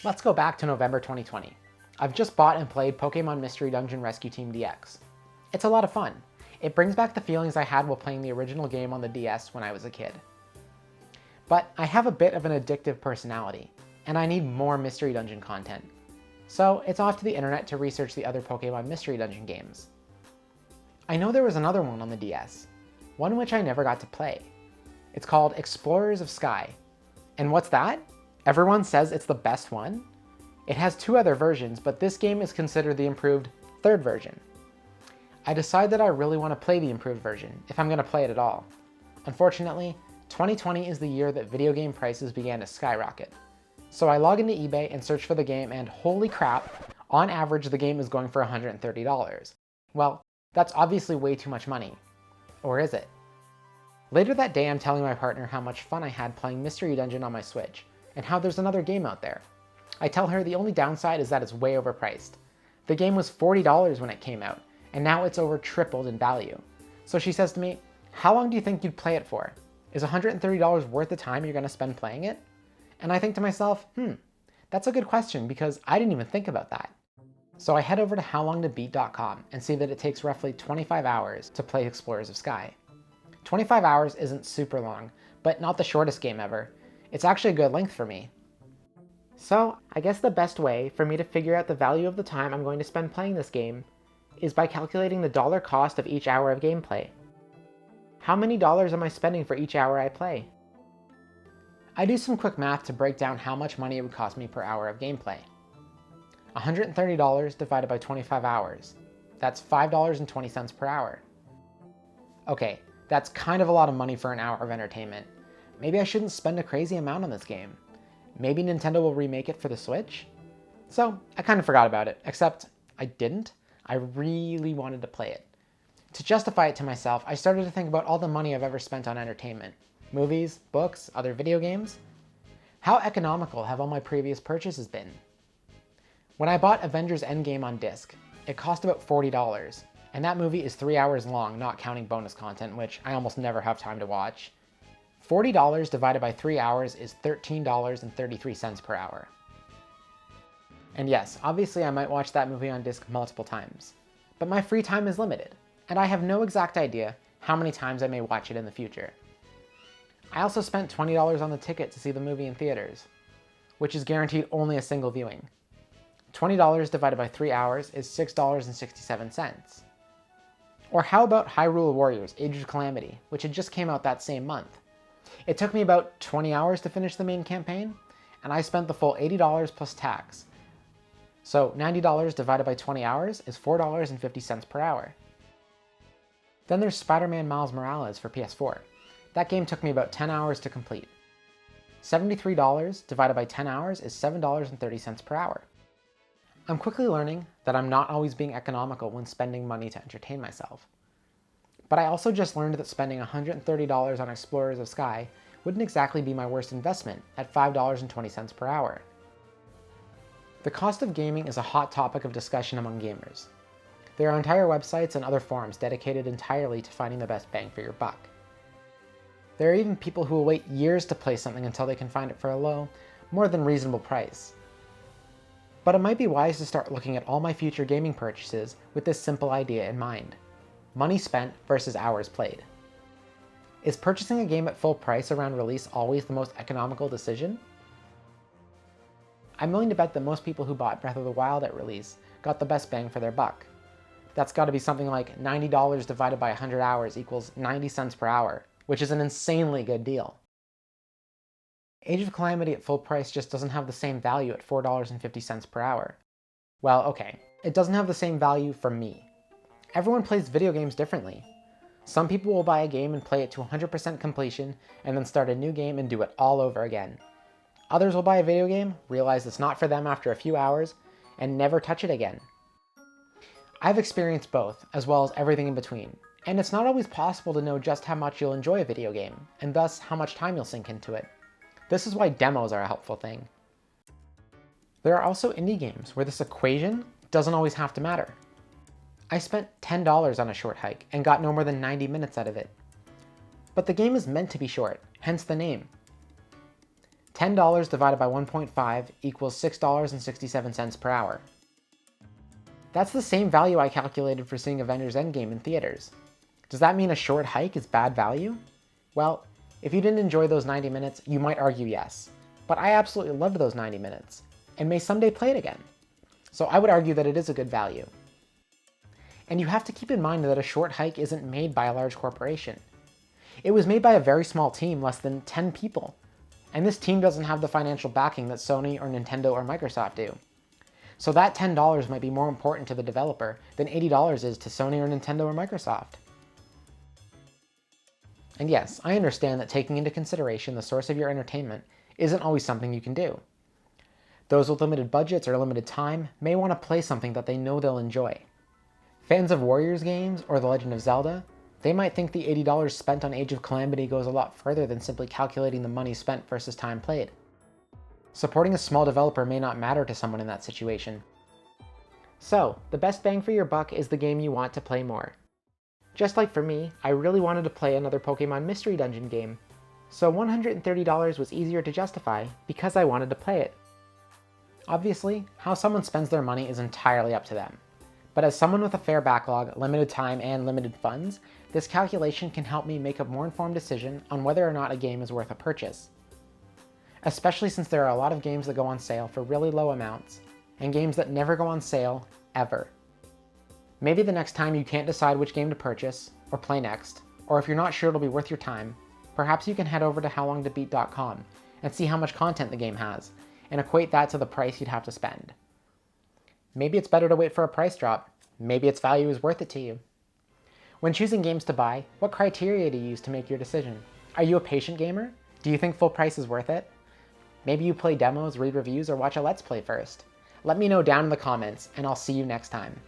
Let's go back to November 2020. I've just bought and played Pokemon Mystery Dungeon Rescue Team DX. It's a lot of fun. It brings back the feelings I had while playing the original game on the DS when I was a kid. But I have a bit of an addictive personality, and I need more Mystery Dungeon content. So it's off to the internet to research the other Pokemon Mystery Dungeon games. I know there was another one on the DS, one which I never got to play. It's called Explorers of Sky. And what's that? Everyone says it's the best one? It has 2 other versions, but this game is considered the improved 3rd version. I decide that I really want to play the improved version, if I'm going to play it at all. Unfortunately, 2020 is the year that video game prices began to skyrocket. So I log into eBay and search for the game, and holy crap, on average the game is going for $130. Well, that's obviously way too much money. Or is it? Later that day I'm telling my partner how much fun I had playing Mystery Dungeon on my Switch, and how there's another game out there. I tell her the only downside is that it's way overpriced. The game was $40 when it came out, and now it's over tripled in value. So she says to me, how long do you think you'd play it for? Is $130 worth the time you're going to spend playing it? And I think to myself, that's a good question because I didn't even think about that. So I head over to howlongtobeat.com and see that it takes roughly 25 hours to play Explorers of Sky. 25 hours isn't super long, but not the shortest game ever. It's actually a good length for me. So I guess the best way for me to figure out the value of the time I'm going to spend playing this game is by calculating the dollar cost of each hour of gameplay. How many dollars am I spending for each hour I play? I do some quick math to break down how much money it would cost me per hour of gameplay. $130 divided by 25 hours. That's $5.20 per hour. Okay, that's kind of a lot of money for an hour of entertainment. Maybe I shouldn't spend a crazy amount on this game. Maybe Nintendo will remake it for the Switch? So I kind of forgot about it, except I didn't. I really wanted to play it. To justify it to myself, I started to think about all the money I've ever spent on entertainment. Movies, books, other video games. How economical have all my previous purchases been? When I bought Avengers Endgame on disc, it cost about $40, and that movie is 3 hours long, not counting bonus content, which I almost never have time to watch. $40 divided by 3 hours is $13.33 per hour. And yes, obviously I might watch that movie on disc multiple times, but my free time is limited, and I have no exact idea how many times I may watch it in the future. I also spent $20 on the ticket to see the movie in theaters, which is guaranteed only a single viewing. $20 divided by 3 hours is $6.67. Or how about Hyrule Warriors Age of Calamity, which had just came out that same month? It took me about 20 hours to finish the main campaign, and I spent the full $80 plus tax. So $90 divided by 20 hours is $4.50 per hour. Then there's Spider-Man Miles Morales for PS4. That game took me about 10 hours to complete. $73 divided by 10 hours is $7.30 per hour. I'm quickly learning that I'm not always being economical when spending money to entertain myself. But I also just learned that spending $130 on Explorers of Sky wouldn't exactly be my worst investment at $5.20 per hour. The cost of gaming is a hot topic of discussion among gamers. There are entire websites and other forums dedicated entirely to finding the best bang for your buck. There are even people who will wait years to play something until they can find it for a low, more than reasonable price. But it might be wise to start looking at all my future gaming purchases with this simple idea in mind. Money spent versus hours played. Is purchasing a game at full price around release always the most economical decision? I'm willing to bet that most people who bought Breath of the Wild at release got the best bang for their buck. That's got to be something like $90 divided by 100 hours equals 90 cents per hour, which is an insanely good deal. Age of Calamity at full price just doesn't have the same value at $4.50 per hour. Well, okay, it doesn't have the same value for me. Everyone plays video games differently. Some people will buy a game and play it to 100% completion and then start a new game and do it all over again. Others will buy a video game, realize it's not for them after a few hours, and never touch it again. I've experienced both, as well as everything in between, and it's not always possible to know just how much you'll enjoy a video game, and thus how much time you'll sink into it. This is why demos are a helpful thing. There are also indie games where this equation doesn't always have to matter. I spent $10 on a short hike and got no more than 90 minutes out of it. But the game is meant to be short, hence the name. $10 divided by 1.5 equals $6.67 per hour. That's the same value I calculated for seeing Avengers Endgame in theaters. Does that mean a short hike is bad value? Well, if you didn't enjoy those 90 minutes, you might argue yes. But I absolutely loved those 90 minutes, and may someday play it again. So I would argue that it is a good value. And you have to keep in mind that a short hike isn't made by a large corporation. It was made by a very small team, less than 10 people. And this team doesn't have the financial backing that Sony or Nintendo or Microsoft do. So that $10 might be more important to the developer than $80 is to Sony or Nintendo or Microsoft. And yes, I understand that taking into consideration the source of your entertainment isn't always something you can do. Those with limited budgets or limited time may want to play something that they know they'll enjoy. Fans of Warriors games or The Legend of Zelda, they might think the $80 spent on Age of Calamity goes a lot further than simply calculating the money spent versus time played. Supporting a small developer may not matter to someone in that situation. So, the best bang for your buck is the game you want to play more. Just like for me, I really wanted to play another Pokemon Mystery Dungeon game, so $130 was easier to justify because I wanted to play it. Obviously, how someone spends their money is entirely up to them. But as someone with a fair backlog, limited time, and limited funds, this calculation can help me make a more informed decision on whether or not a game is worth a purchase. Especially since there are a lot of games that go on sale for really low amounts, and games that never go on sale, ever. Maybe the next time you can't decide which game to purchase, or play next, or if you're not sure it'll be worth your time, perhaps you can head over to howlongtobeat.com and see how much content the game has, and equate that to the price you'd have to spend. Maybe it's better to wait for a price drop. Maybe its value is worth it to you. When choosing games to buy, what criteria do you use to make your decision? Are you a patient gamer? Do you think full price is worth it? Maybe you play demos, read reviews, or watch a Let's Play first. Let me know down in the comments, and I'll see you next time.